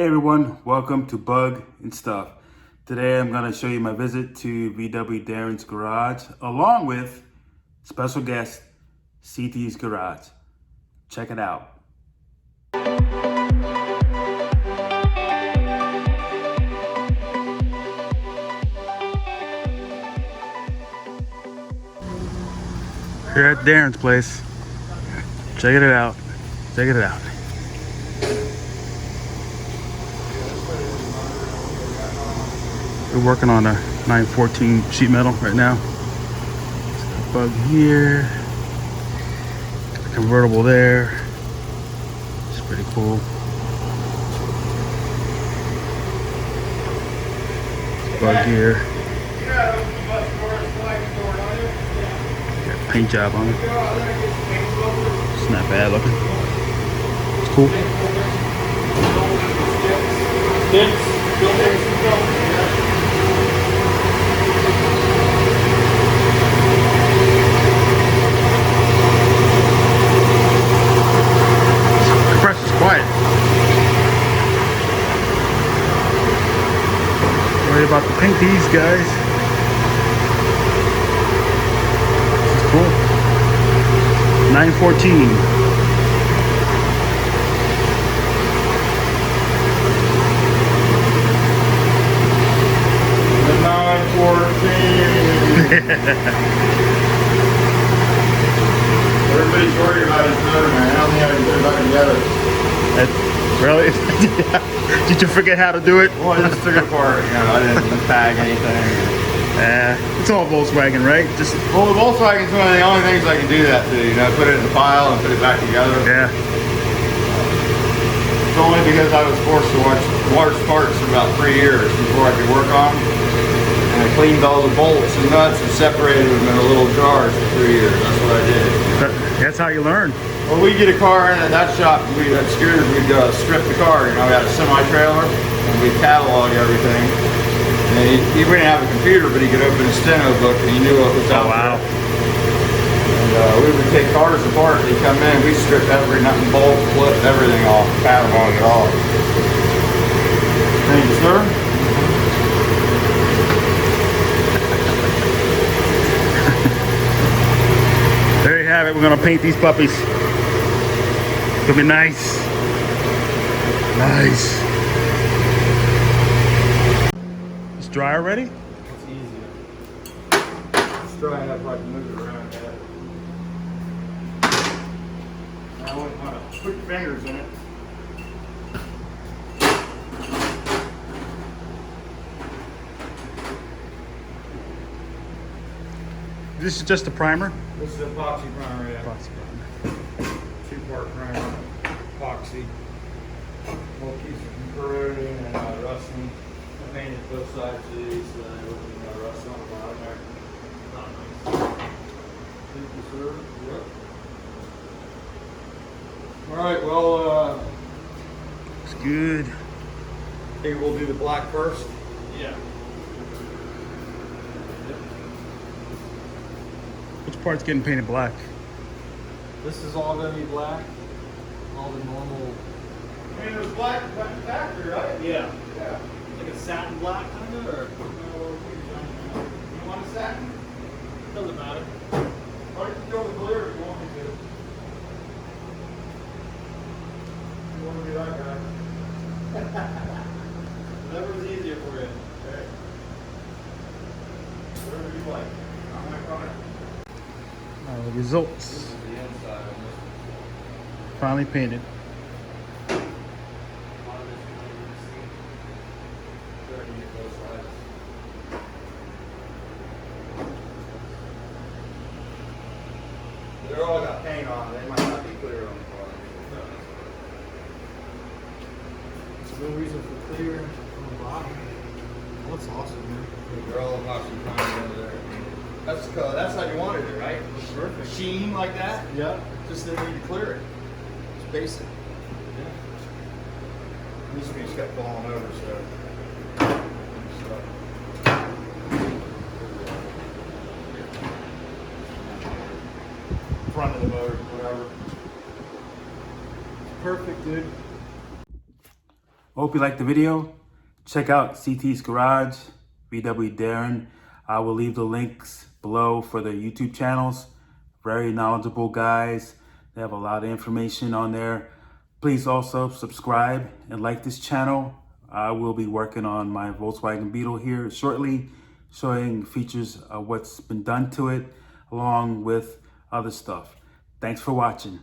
everyone, welcome to Bug and Stuff. Today I'm going to show you my visit to VW Darrin's Garage along with special guest CT's Garage. Check it out. Here at Darrin's place. Check it out. Check it out. We're working on a 914 sheet metal right now. Got a bug here. Got a convertible there. It's pretty cool. Bug here. Got a paint job on it. It's not bad looking. It's cool. Compressor's quiet. Worried about to paint these guys. This is cool. 914. Everybody's worried about his motor, man. I don't think I can put it back together. Really? Did you forget how to do it? Well, I just took it apart. You know, I didn't tag anything. It's all Volkswagen, right? Well, the Volkswagen's one of the only things I can do that to. You know, put it in the pile and put it back together. Yeah. It's only because I was forced to watch large parts for about 3 years before I could work on them. And I cleaned all the bolts and nuts and separated them in a little jars for 3 years. That's what I did. That's how you learn. Well, we'd get a car in at that shop, we'd strip the car. You know, we had a semi-trailer, and we'd catalog everything. And he didn't have a computer, but he could open a steno book, and he knew what was out there. And we would take cars apart, he'd come in, we'd strip every nut and bolt, flip everything off, catalog it all. Thank you, sir. There you have it. We're gonna paint these puppies. It's gonna be nice. Nice. It's dry already? It's easier. It's dry enough I can move it around. I want to put your fingers in it. This is just a primer? This is epoxy primer, yeah. Epoxy primer. 2-part primer, epoxy. Will keep it from corroding and rusting. I painted both sides of these so that it wouldn't rust on the bottom there. Thank you, sir. Yep. Alright, well, It's good. I think we'll do the black first. Yeah. Which part's getting painted black? This is all going to be black. All the normal. I mean, it was black factory, right? Yeah. Yeah. Like a satin black kind of, or You want a satin? doesn't matter. Or you can go with clear if you want me to. You want to be that guy? Whatever's easier for you. Okay. Whatever you like. I'm like on it. The results. This is the inside on this Finally painted. They're all got paint on. They might not be clear on the car. There's no reason for clear on the bottom. Well, that's awesome, man. They're all epoxy primed over there. That's the color. That's how you wanted it, right? Perfect. Sheen like that. Yeah. Just didn't need to clear it. It's basic. Yeah. These things kept falling over, so. Front of the motor, whatever. Perfect, dude. Hope you liked the video. Check out CT's Garage, VW Darrin. I will leave the links below for their YouTube channels. Very knowledgeable guys. They have a lot of information on there. Please also subscribe and like this channel. I will be working on my Volkswagen Beetle here shortly, showing features of what's been done to it, along with other stuff. Thanks for watching.